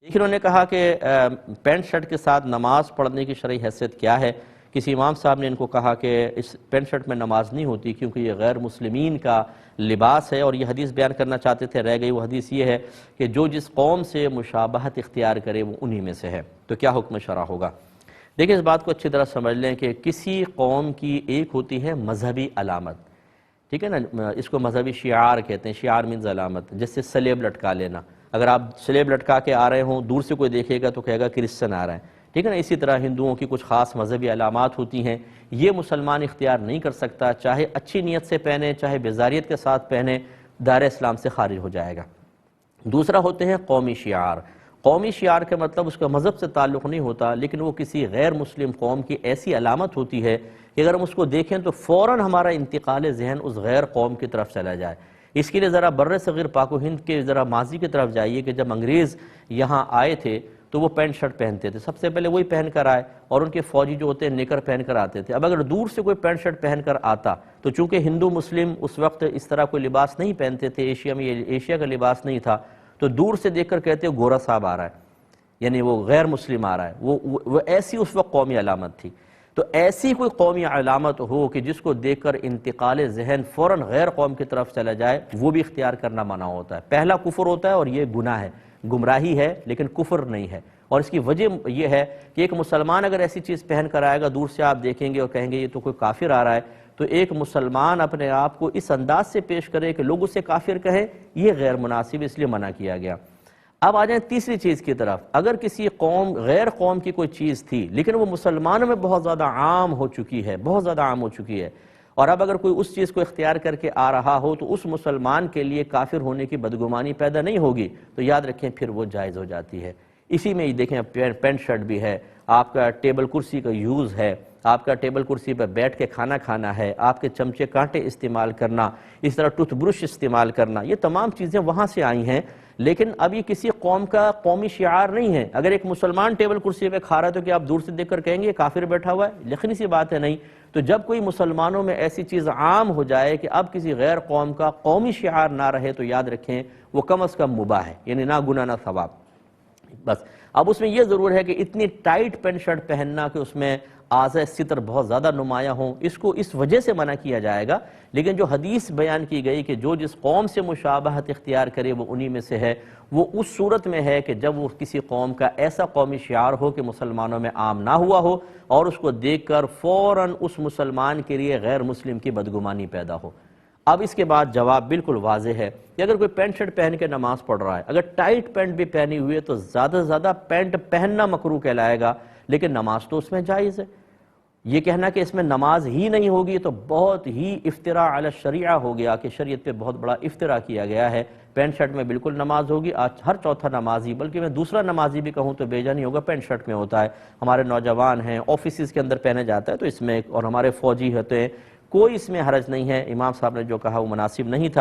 ایک انہوں نے کہا کہ پینٹ شرٹ کے ساتھ نماز پڑھنے کی شرعی حیثیت کیا ہے؟ کسی امام صاحب نے ان کو کہا کہ اس پینٹ شرٹ میں نماز نہیں ہوتی کیونکہ یہ غیر مسلمین کا لباس ہے، اور یہ حدیث بیان کرنا چاہتے تھے، رہ گئی وہ حدیث یہ ہے کہ جو جس قوم سے مشابہت اختیار کرے وہ انہی میں سے ہے۔ تو کیا حکم شرع ہوگا؟ دیکھیں اس بات کو اچھی طرح سمجھ لیں کہ کسی قوم کی ایک ہوتی ہے مذہبی علامت، ٹھیک ہے نا، اس کو مذہبی شعار کہتے ہیں، شعار مینز علامت، جیسے سلیب لٹکا لینا۔ اگر آپ سلیب لٹکا کے آ رہے ہوں، دور سے کوئی دیکھے گا تو کہے گا کرسچن آ رہا ہے، ٹھیک ہے نا۔ اسی طرح ہندوؤں کی کچھ خاص مذہبی علامات ہوتی ہیں، یہ مسلمان اختیار نہیں کر سکتا، چاہے اچھی نیت سے پہنے چاہے بیزاریت کے ساتھ پہنے، دائرہ اسلام سے خارج ہو جائے گا۔ دوسرا ہوتے ہیں قومی شعار۔ قومی شعار کا مطلب اس کا مذہب سے تعلق نہیں ہوتا، لیکن وہ کسی غیر مسلم قوم کی ایسی علامت ہوتی ہے کہ اگر ہم اس کو دیکھیں تو فوراً ہمارا انتقال ذہن اس غیر قوم کی طرف چلا جائے۔ اس کے لیے ذرا بر صغیر پاک و ہند کے ذرا ماضی کی طرف جائیے کہ جب انگریز یہاں آئے تھے تو وہ پینٹ شرٹ پہنتے تھے، سب سے پہلے وہی پہن کر آئے، اور ان کے فوجی جو ہوتے ہیں نکر پہن کر آتے تھے۔ اب اگر دور سے کوئی پینٹ شرٹ پہن کر آتا تو چونکہ ہندو مسلم اس وقت اس طرح کوئی لباس نہیں پہنتے تھے، ایشیا میں ایشیا کا لباس نہیں تھا، تو دور سے دیکھ کر کہتے گورا صاحب آ رہا ہے، یعنی وہ غیر مسلم آ رہا ہے۔ وہ ایسی اس وقت قومی علامت تھی۔ تو ایسی کوئی قومی علامت ہو کہ جس کو دیکھ کر انتقال ذہن فوراً غیر قوم کی طرف چلا جائے، وہ بھی اختیار کرنا منع ہوتا ہے۔ پہلا کفر ہوتا ہے اور یہ گناہ ہے، گمراہی ہے لیکن کفر نہیں ہے۔ اور اس کی وجہ یہ ہے کہ ایک مسلمان اگر ایسی چیز پہن کر آئے گا، دور سے آپ دیکھیں گے اور کہیں گے یہ تو کوئی کافر آ رہا ہے، تو ایک مسلمان اپنے آپ کو اس انداز سے پیش کرے کہ لوگ اسے کافر کہیں، یہ غیر مناسب، اس لیے منع کیا گیا۔ اب آ جائیں تیسری چیز کی طرف۔ اگر کسی قوم غیر قوم کی کوئی چیز تھی لیکن وہ مسلمانوں میں بہت زیادہ عام ہو چکی ہے، بہت زیادہ عام ہو چکی ہے، اور اب اگر کوئی اس چیز کو اختیار کر کے آ رہا ہو تو اس مسلمان کے لیے کافر ہونے کی بدگمانی پیدا نہیں ہوگی، تو یاد رکھیں پھر وہ جائز ہو جاتی ہے۔ اسی میں دیکھیں پینٹ شرٹ بھی ہے، آپ کا ٹیبل کرسی کا یوز ہے، آپ کا ٹیبل کرسی پر بیٹھ کے کھانا کھانا ہے، آپ کے چمچے کانٹے استعمال کرنا، اس طرح ٹوتھ برش استعمال کرنا، یہ تمام چیزیں وہاں سے آئی ہیں، لیکن اب یہ کسی قوم کا قومی شعار نہیں ہے۔ اگر ایک مسلمان ٹیبل کرسی پہ کھا رہا ہے تو کیا آپ دور سے دیکھ کر کہیں گے یہ کافر بیٹھا ہوا ہے؟ یقینی سی بات ہے نہیں۔ تو جب کوئی مسلمانوں میں ایسی چیز عام ہو جائے کہ اب کسی غیر قوم کا قومی شعار نہ رہے، تو یاد رکھیں وہ کم از کم مباح ہے، یعنی نہ گناہ نہ ثواب۔ بس اب اس میں یہ ضرور ہے کہ اتنی ٹائٹ پینٹ شرٹ پہننا کہ اس میں اعضاء ستر بہت زیادہ نمایاں ہوں، اس کو اس وجہ سے منع کیا جائے گا۔ لیکن جو حدیث بیان کی گئی کہ جو جس قوم سے مشابہت اختیار کرے وہ انہی میں سے ہے، وہ اس صورت میں ہے کہ جب وہ کسی قوم کا ایسا قومی شعار ہو کہ مسلمانوں میں عام نہ ہوا ہو، اور اس کو دیکھ کر فوراً اس مسلمان کے لیے غیر مسلم کی بدگمانی پیدا ہو۔ اب اس کے بعد جواب بالکل واضح ہے کہ اگر کوئی پینٹ شرٹ پہن کے نماز پڑھ رہا ہے، اگر ٹائٹ پینٹ بھی پہنی ہوئی ہے تو زیادہ سے زیادہ پینٹ پہننا مکروہ کہلائے گا، لیکن نماز تو اس میں جائز ہے۔ یہ کہنا کہ اس میں نماز ہی نہیں ہوگی تو بہت ہی افتراء علی الشریعہ ہو گیا، کہ شریعت پہ بہت بڑا افتراء کیا گیا ہے۔ پینٹ شرٹ میں بالکل نماز ہوگی، آج ہر چوتھا نمازی، بلکہ میں دوسرا نمازی بھی کہوں تو بیجا نہیں ہوگا، پینٹ شرٹ میں ہوتا ہے۔ ہمارے نوجوان ہیں، آفیسز کے اندر پہنے جاتا ہے تو اس میں، اور ہمارے فوجی ہوتے ہیں، کوئی اس میں حرج نہیں ہے۔ امام صاحب نے جو کہا وہ مناسب نہیں تھا۔